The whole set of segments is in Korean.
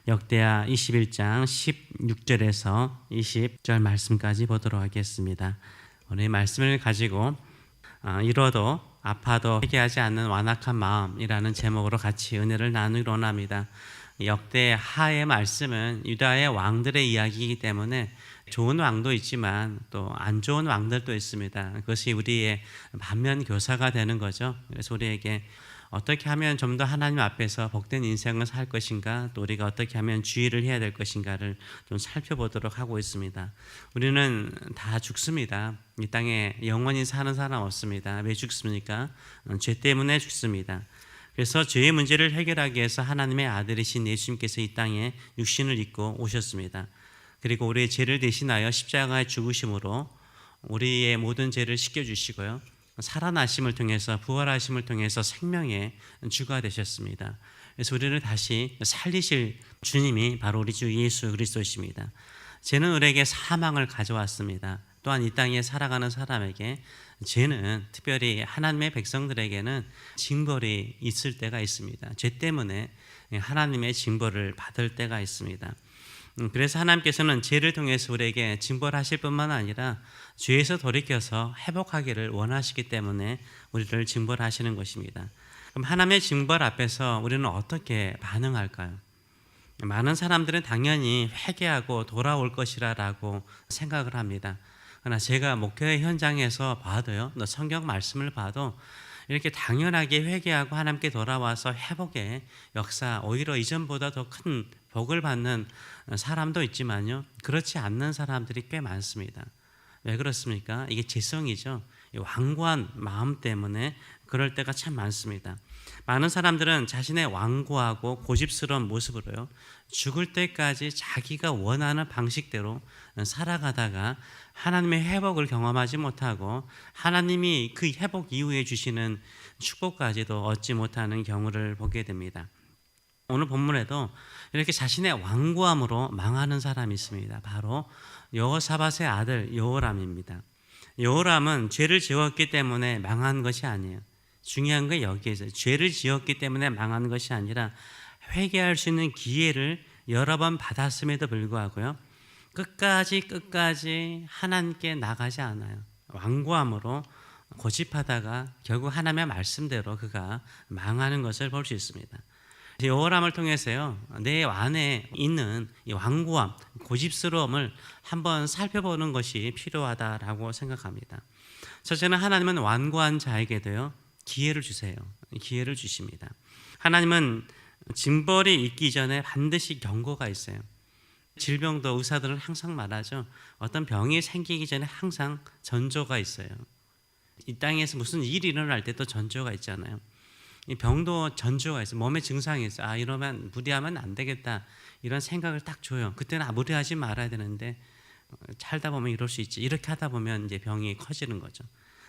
역대하 21장 16절에서 20절 말씀까지 보도록 하겠습니다. 오늘 말씀을 가지고 이뤄도 아파도 회개하지 않는 완악한 마음이라는 제목으로 같이 은혜를 나누기로 원합니다. 역대하의 말씀은 유다의 왕들의 이야기이기 때문에 좋은 왕도 있지만 또 안 좋은 왕들도 있습니다. 그것이 우리의 반면 교사가 되는 거죠. 그래서 우리에게 어떻게 하면 좀 더 하나님 앞에서 복된 인생을 살 것인가, 또 우리가 어떻게 하면 주의를 해야 될 것인가를 좀 살펴보도록 하고 있습니다. 우리는 다 죽습니다. 이 땅에 영원히 사는 사람 없습니다. 왜 죽습니까? 죄 때문에 죽습니다. 그래서 죄의 문제를 해결하기 위해서 하나님의 아들이신 예수님께서 이 땅에 육신을 입고 오셨습니다. 그리고 우리의 죄를 대신하여 십자가에 죽으심으로 우리의 모든 죄를 씻겨주시고요, 살아나심을 통해서, 부활하심을 통해서 생명의 주가 되셨습니다. 그래서 우리를 다시 살리실 주님이 바로 우리 주 예수 그리스도이십니다. 죄는 우리에게 사망을 가져왔습니다. 또한 이 땅에 살아가는 사람에게 죄는, 특별히 하나님의 백성들에게는 징벌이 있을 때가 있습니다. 죄 때문에 하나님의 징벌을 받을 때가 있습니다. 그래서 하나님께서는 죄를 통해서 우리에게 징벌하실 뿐만 아니라 죄에서 돌이켜서 회복하기를 원하시기 때문에 우리를 징벌하시는 것입니다. 그럼 하나님의 징벌 앞에서 우리는 어떻게 반응할까요? 많은 사람들은 당연히 회개하고 돌아올 것이라고 생각을 합니다. 그러나 제가 목회 현장에서 봐도요, 또 성경 말씀을 봐도 이렇게 당연하게 회개하고 하나님께 돌아와서 회복의 역사, 오히려 이전보다 더 큰 복을 받는 사람도 있지만요, 그렇지 않는 사람들이 꽤 많습니다. 왜 그렇습니까? 이게 죄성이죠. 완고한 마음 때문에 그럴 때가 참 많습니다. 많은 사람들은 자신의 완고하고 고집스러운 모습으로요, 죽을 때까지 자기가 원하는 방식대로 살아가다가 하나님의 회복을 경험하지 못하고 하나님이 그 회복 이후에 주시는 축복까지도 얻지 못하는 경우를 보게 됩니다. 오늘 본문에도 이렇게 자신의 완고함으로 망하는 사람이 있습니다. 바로 여호사밧의 아들 여호람입니다. 여호람은 죄를 지었기 때문에 망한 것이 아니에요. 중요한 건 여기에서 죄를 지었기 때문에 망한 것이 아니라 회개할 수 있는 기회를 여러 번 받았음에도 불구하고요, 끝까지 하나님께 나가지 않아요. 완고함으로 고집하다가 결국 하나님의 말씀대로 그가 망하는 것을 볼 수 있습니다. 여호람을 통해서요, 내 안에 있는 이 완고함, 고집스러움을 한번 살펴보는 것이 필요하다라고 생각합니다. 첫째는 하나님은 완고한 자에게도요, 기회를 주세요. 기회를 주십니다. 하나님은 징벌이 있기 전에 반드시 경고가 있어요. 질병도 의사들은 항상 말하죠. 어떤 병이 생기기 전에 항상 전조가 있어요. 이 땅에서 무슨 일이 일어날 때도 전조가 있잖아요. 이 병도 전조가 있어요. 몸에 증상이 있어요. 이러면 무리하면 안 되겠다, 이런 생각을 딱 줘요. 그때는 무리하지 말아야 되는데 살다 보면 이럴 수 있지. 이렇게 하다 보면 이제 병이 커지는 거죠.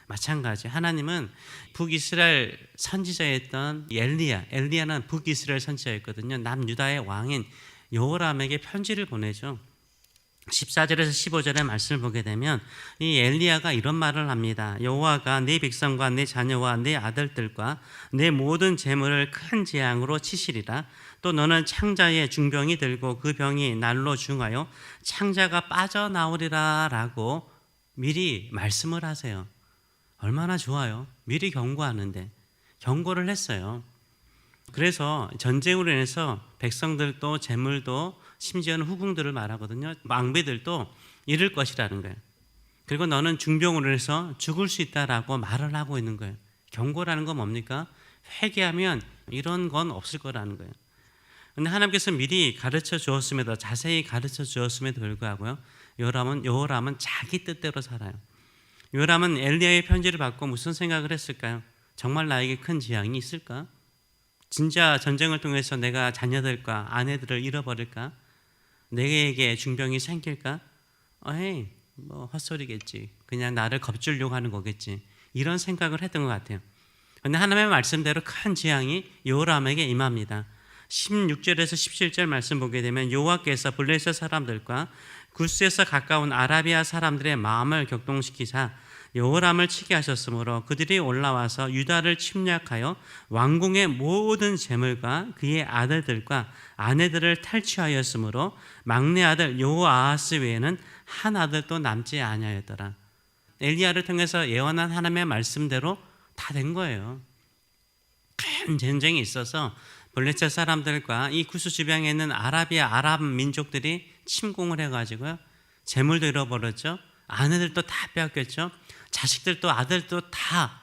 마찬가지, 하나님은 북이스라엘 선지자였던 엘리야는 북이스라엘 선지자였거든요. 남유다의 왕인 여호람에게 편지를 보내죠. 14절에서 15절의 말씀을 보게 되면 이 엘리야가 이런 말을 합니다. 여호와가 네 백성과 네 자녀와 네 아들들과 내 모든 재물을 큰 재앙으로 치시리라. 또 너는 창자의 중병이 들고 그 병이 날로 중하여 창자가 빠져나오리라 라고 미리 말씀을 하세요. 얼마나 좋아요. 미리 경고하는데 경고를 했어요. 그래서 전쟁으로 인해서 백성들도 재물도 심지어는 후궁들을 말하거든요. 왕비들도 잃을 것이라는 거예요. 그리고 너는 중병으로 해서 죽을 수 있다라고 말을 하고 있는 거예요. 경고라는 건 뭡니까? 회개하면 이런 건 없을 거라는 거예요. 그런데 하나님께서 미리 가르쳐 주었음에도, 자세히 가르쳐 주었음에도 불구하고요, 여호람은 자기 뜻대로 살아요. 여호람은 엘리야의 편지를 받고 무슨 생각을 했을까요? 정말 나에게 큰 재앙이 있을까? 진짜 전쟁을 통해서 내가 자녀들과 아내들을 잃어버릴까? 내게 중병이 생길까? 에이, 헛소리겠지. 그냥 나를 겁주려고 하는 거겠지. 이런 생각을 했던 것 같아요. 그런데 하나님의 말씀대로 큰 재앙이 여호람에게 임합니다. 16절에서 17절 말씀 보게 되면 여호와께서 블레셋 사람들과 구스에서 가까운 아라비아 사람들의 마음을 격동시키사 여호람을 치게 하셨으므로 그들이 올라와서 유다를 침략하여 왕궁의 모든 재물과 그의 아들들과 아내들을 탈취하였으므로 막내 아들 여호아하스 외에는 한 아들도 남지 아니하였더라. 엘리야를 통해서 예언한 하나님의 말씀대로 다 된 거예요. 큰 전쟁이 있어서 블레셋 사람들과 이 구스 지방에 있는 아랍 민족들이 침공을 해가지고요, 재물도 잃어버렸죠. 아내들도 다 빼앗겼죠. 자식들도 아들도 다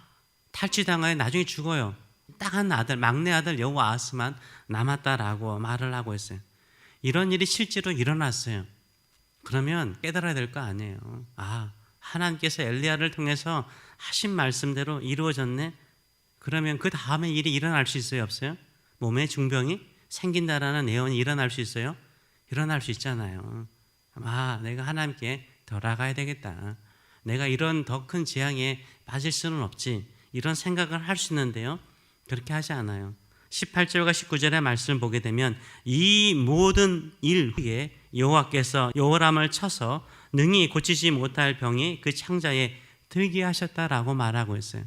탈취당하여 나중에 죽어요. 딱 한 아들, 막내 아들 여호아하스만 남았다라고 말을 하고 있어요. 이런 일이 실제로 일어났어요. 그러면 깨달아야 될 거 아니에요. 하나님께서 엘리야를 통해서 하신 말씀대로 이루어졌네. 그러면 그 다음에 일이 일어날 수 있어요, 없어요? 몸에 중병이 생긴다라는 예언이 일어날 수 있어요? 일어날 수 있잖아요. 내가 하나님께 돌아가야 되겠다. 내가 이런 더 큰 재앙에 빠질 수는 없지. 이런 생각을 할 수 있는데요, 그렇게 하지 않아요. 18절과 19절의 말씀을 보게 되면 이 모든 일 후에 여호와께서 여호람을 쳐서 능히 고치지 못할 병이 그 창자에 들게 하셨다라고 말하고 있어요.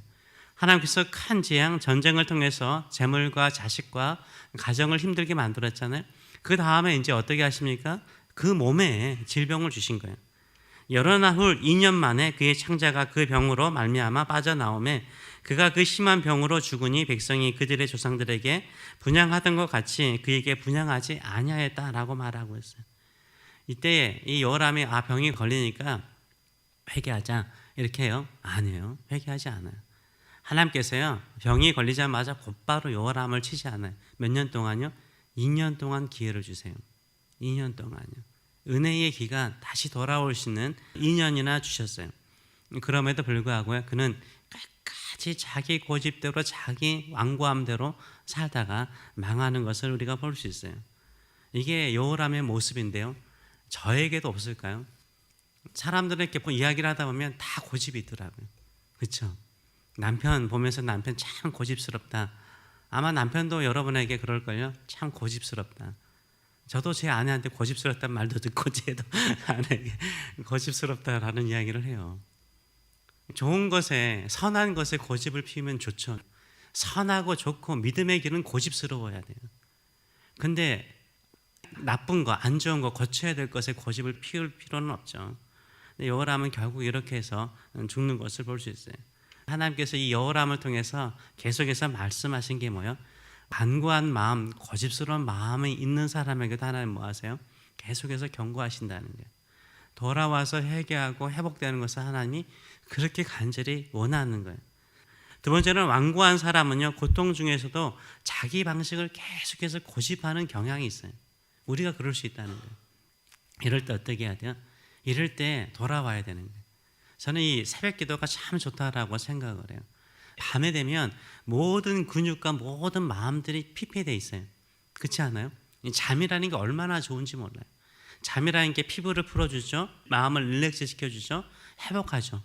하나님께서 큰 재앙, 전쟁을 통해서 재물과 자식과 가정을 힘들게 만들었잖아요. 그 다음에 이제 어떻게 하십니까? 그 몸에 질병을 주신 거예요. 여러 날 후 2년 만에 그의 창자가 그 병으로 말미암아 빠져나오매 그가 그 심한 병으로 죽으니 백성이 그들의 조상들에게 분향하던 것 같이 그에게 분향하지 아니하였다라고 말하고 있어요. 이때 이 여호람이 병이 걸리니까 회개하자 이렇게 해요? 아니에요. 회개하지 않아요. 하나님께서요, 병이 걸리자마자 곧바로 여호람을 치지 않아요. 몇 년 동안요? 2년 동안 기회를 주세요. 2년 동안요. 은혜의 기간, 다시 돌아올 수 있는 2년이나 주셨어요. 그럼에도 불구하고 그는 끝까지 자기 고집대로 자기 완고함대로 살다가 망하는 것을 우리가 볼 수 있어요. 이게 여호람의 모습인데요, 저에게도 없을까요? 사람들은 이렇게 이야기를 하다 보면 다 고집이 있더라고요. 그렇죠? 남편 보면서 남편 참 고집스럽다. 아마 남편도 여러분에게 그럴걸요. 참 고집스럽다. 저도 제 아내한테 고집스럽다는 말도 듣고 쟤도 아내에게 고집스럽다라는 이야기를 해요. 좋은 것에, 선한 것에 고집을 피우면 좋죠. 선하고 좋고 믿음의 길은 고집스러워야 돼요. 근데 나쁜 거, 안 좋은 거, 거쳐야 될 것에 고집을 피울 필요는 없죠. 여호람은 결국 이렇게 해서 죽는 것을 볼 수 있어요. 하나님께서 이 여호람을 통해서 계속해서 말씀하신 게 뭐예요? 간구한 마음, 고집스러운 마음이 있는 사람에게도 하나님 뭐 하세요? 계속해서 경고하신다는 거예요. 돌아와서 회개하고 회복되는 것을 하나님이 그렇게 간절히 원하는 거예요. 두 번째는 완고한 사람은요, 고통 중에서도 자기 방식을 계속해서 고집하는 경향이 있어요. 우리가 그럴 수 있다는 거예요. 이럴 때 어떻게 해야 돼요? 이럴 때 돌아와야 되는 거예요. 저는 이 새벽 기도가 참 좋다라고 생각을 해요. 밤에 되면 모든 근육과 모든 마음들이 피폐되어 있어요. 그렇지 않아요? 잠이라는 게 얼마나 좋은지 몰라요. 잠이라는 게 피부를 풀어주죠. 마음을 릴렉스 시켜주죠. 회복하죠.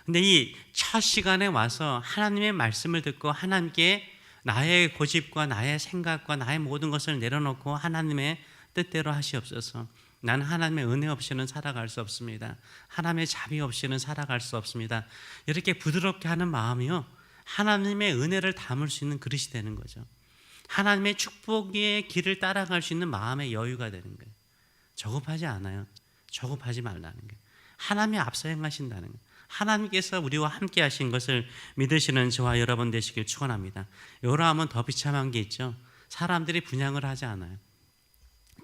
근데 이 첫 시간에 와서 하나님의 말씀을 듣고 하나님께 나의 고집과 나의 생각과 나의 모든 것을 내려놓고 하나님의 뜻대로 하시옵소서. 나는 하나님의 은혜 없이는 살아갈 수 없습니다. 하나님의 자비 없이는 살아갈 수 없습니다. 이렇게 부드럽게 하는 마음이요, 하나님의 은혜를 담을 수 있는 그릇이 되는 거죠. 하나님의 축복의 길을 따라갈 수 있는 마음의 여유가 되는 거예요. 조급하지 않아요. 조급하지 말라는 거예요. 하나님이 앞서 행하신다는 거예요. 하나님께서 우리와 함께 하신 것을 믿으시는 저와 여러분 되시길 축원합니다. 여호람은 더 비참한 게 있죠. 사람들이 분향을 하지 않아요.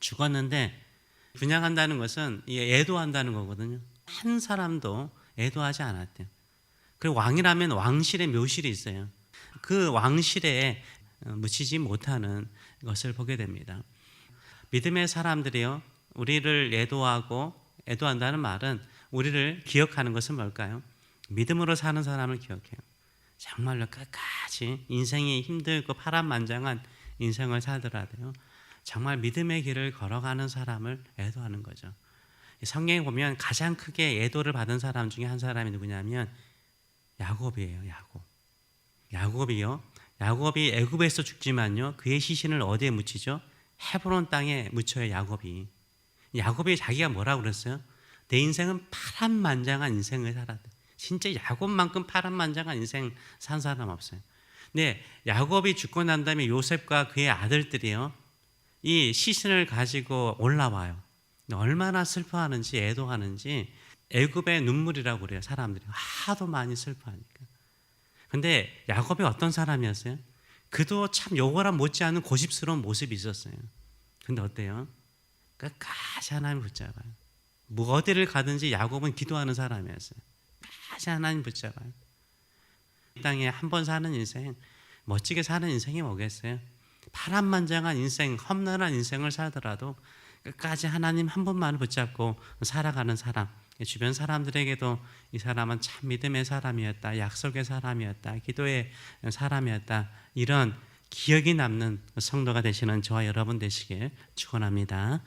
죽었는데 분향한다는 것은 애도한다는 거거든요. 한 사람도 애도하지 않았대요. 그리고 왕이라면 왕실의 묘실이 있어요. 그 왕실에 묻히지 못하는 것을 보게 됩니다. 믿음의 사람들이요, 우리를 애도한다는 말은 우리를 기억하는 것은 뭘까요? 믿음으로 사는 사람을 기억해요. 정말로 끝까지 인생이 힘들고 파란만장한 인생을 살더라도요, 정말 믿음의 길을 걸어가는 사람을 애도하는 거죠. 성경에 보면 가장 크게 애도를 받은 사람 중에 한 사람이 누구냐면 야곱이에요. 야곱이 애굽에서 죽지만요, 그의 시신을 어디에 묻히죠? 헤브론 땅에 묻혀요. 야곱이 자기가 뭐라고 그랬어요? 내 인생은 파란만장한 인생을 살았대. 진짜 야곱만큼 파란만장한 인생 산 사람 없어요. 근데 야곱이 죽고 난 다음에 요셉과 그의 아들들이요, 이 시신을 가지고 올라와요. 얼마나 슬퍼하는지 애도하는지 애굽의 눈물이라고 그래요. 사람들이 하도 많이 슬퍼하니까. 근데 야곱이 어떤 사람이었어요? 그도 참 요거랑 못지않은 고집스러운 모습이 있었어요. 근데 어때요? 끝까지 하나님 붙잡아요. 뭐 어디를 가든지 야곱은 기도하는 사람이었어요. 끝까지 하나님 붙잡아요. 이 땅에 한 번 사는 인생, 멋지게 사는 인생이 뭐겠어요? 파란만장한 인생, 험난한 인생을 살더라도 끝까지 하나님 한 분만을 붙잡고 살아가는 사람, 주변 사람들에게도 이 사람은 참 믿음의 사람이었다, 약속의 사람이었다, 기도의 사람이었다, 이런 기억이 남는 성도가 되시는 저와 여러분 되시길 축원합니다.